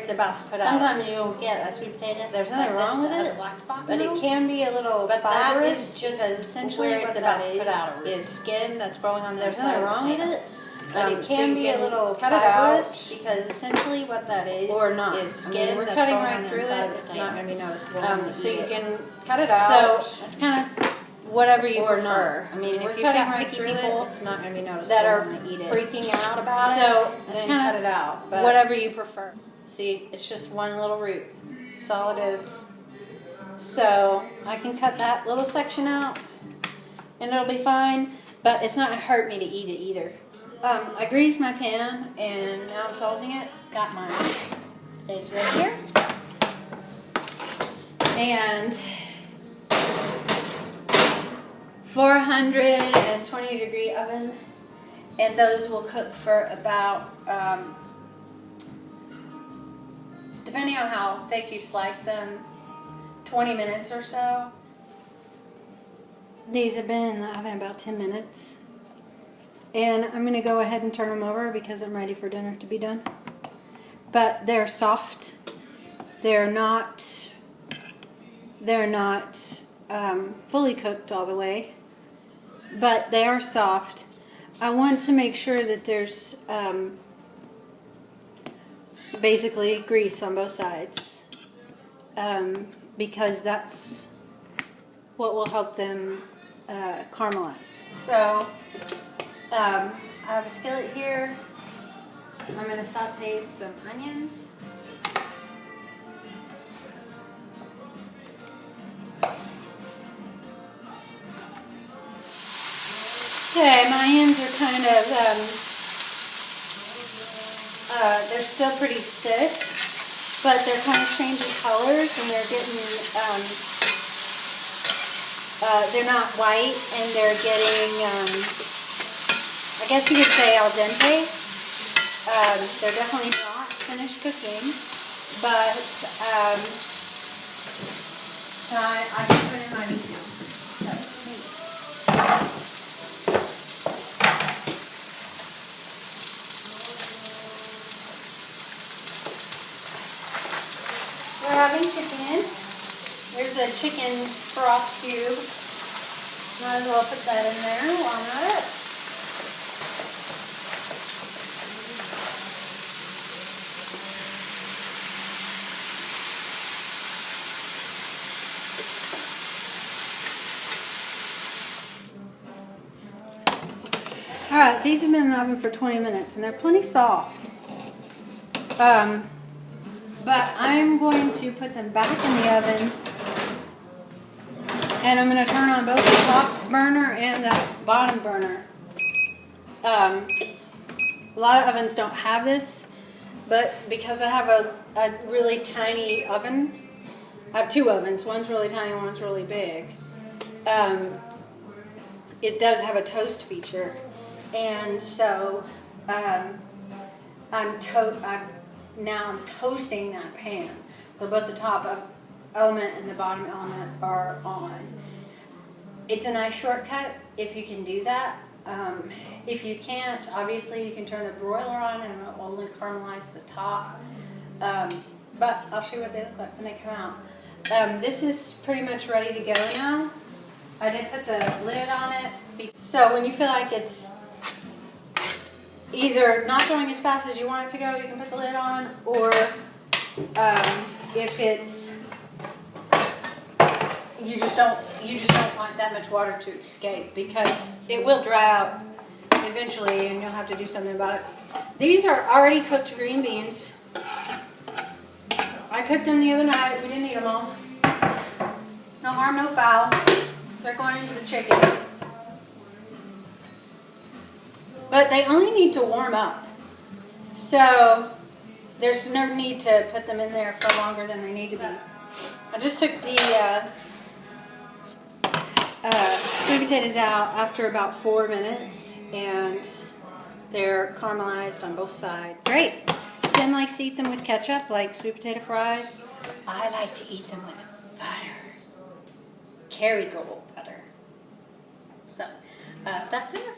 it's about to put out. Sometimes you'll get a sweet potato. There's nothing wrong with it, black spot, but it can be a little but fibrous. that is just essentially where what it's about that to put out is skin that's growing on the There's inside nothing of the wrong with potato. it. But it So can you be a can little cut it out, fibrous because essentially what that is or not. is skin we're that's cutting growing right on the through inside it. of the It's potato. not going to be noticeable. So you can cut it out. So it's kind of whatever you or prefer. not. I mean, we're if you've cutting got right picky through people it, it's not going to be noticeable that are when they eat it. freaking out about So it. it's Then kind cut of it out. But whatever you prefer. See, it's just one little root. That's all it is. So I can cut that little section out, and it'll be fine. But it's not gonna hurt me to eat it either. I greased my pan, and now I'm salting it. Got my potatoes right here, and 420-degree oven, and those will cook for about, depending on how thick you slice them, 20 minutes or so. These have been in the oven about 10 minutes. And I'm going to go ahead and turn them over because I'm ready for dinner to be done. But they're soft. They're not fully cooked all the way, but they are soft. I want to make sure that there's basically grease on both sides, because that's what will help them caramelize. So I have a skillet here. I'm going to saute some onions. Okay, my onions are kind of, they're still pretty stiff, but they're kind of changing colors, and they're getting, they're not white, and they're getting, I guess you could say al dente. They're definitely not finished cooking, but I can put in my meat now. We're having chicken. There's a chicken broth cube. Might as well put that in there while I'm at it. Alright, these have been in the oven for 20 minutes and they're plenty soft. But I'm going to put them back in the oven, and I'm going to turn on both the top burner and the bottom burner. A lot of ovens don't have this, but because I have a really tiny oven, I have two ovens, one's really tiny and one's really big. It does have a toast feature, and so I'm toasting that pan. So both the top element and the bottom element are on. It's a nice shortcut if you can do that. If you can't, obviously you can turn the broiler on and it'll only caramelize the top. But I'll show you what they look like when they come out. This is pretty much ready to go now. I did put the lid on it. So when you feel like it's either not going as fast as you want it to go, you can put the lid on, or if it's you just don't want that much water to escape, because it will dry out eventually and you'll have to do something about it. These are already cooked green beans. I cooked them the other night. We didn't eat them all. No harm, no foul. They're going into the chicken. But they only need to warm up. So there's no need to put them in there for longer than they need to be. I just took the sweet potatoes out after about 4 minutes, and they're caramelized on both sides. Great. Tim likes to eat them with ketchup, like sweet potato fries. I like to eat them with butter. Kerrygold butter. So that's dinner.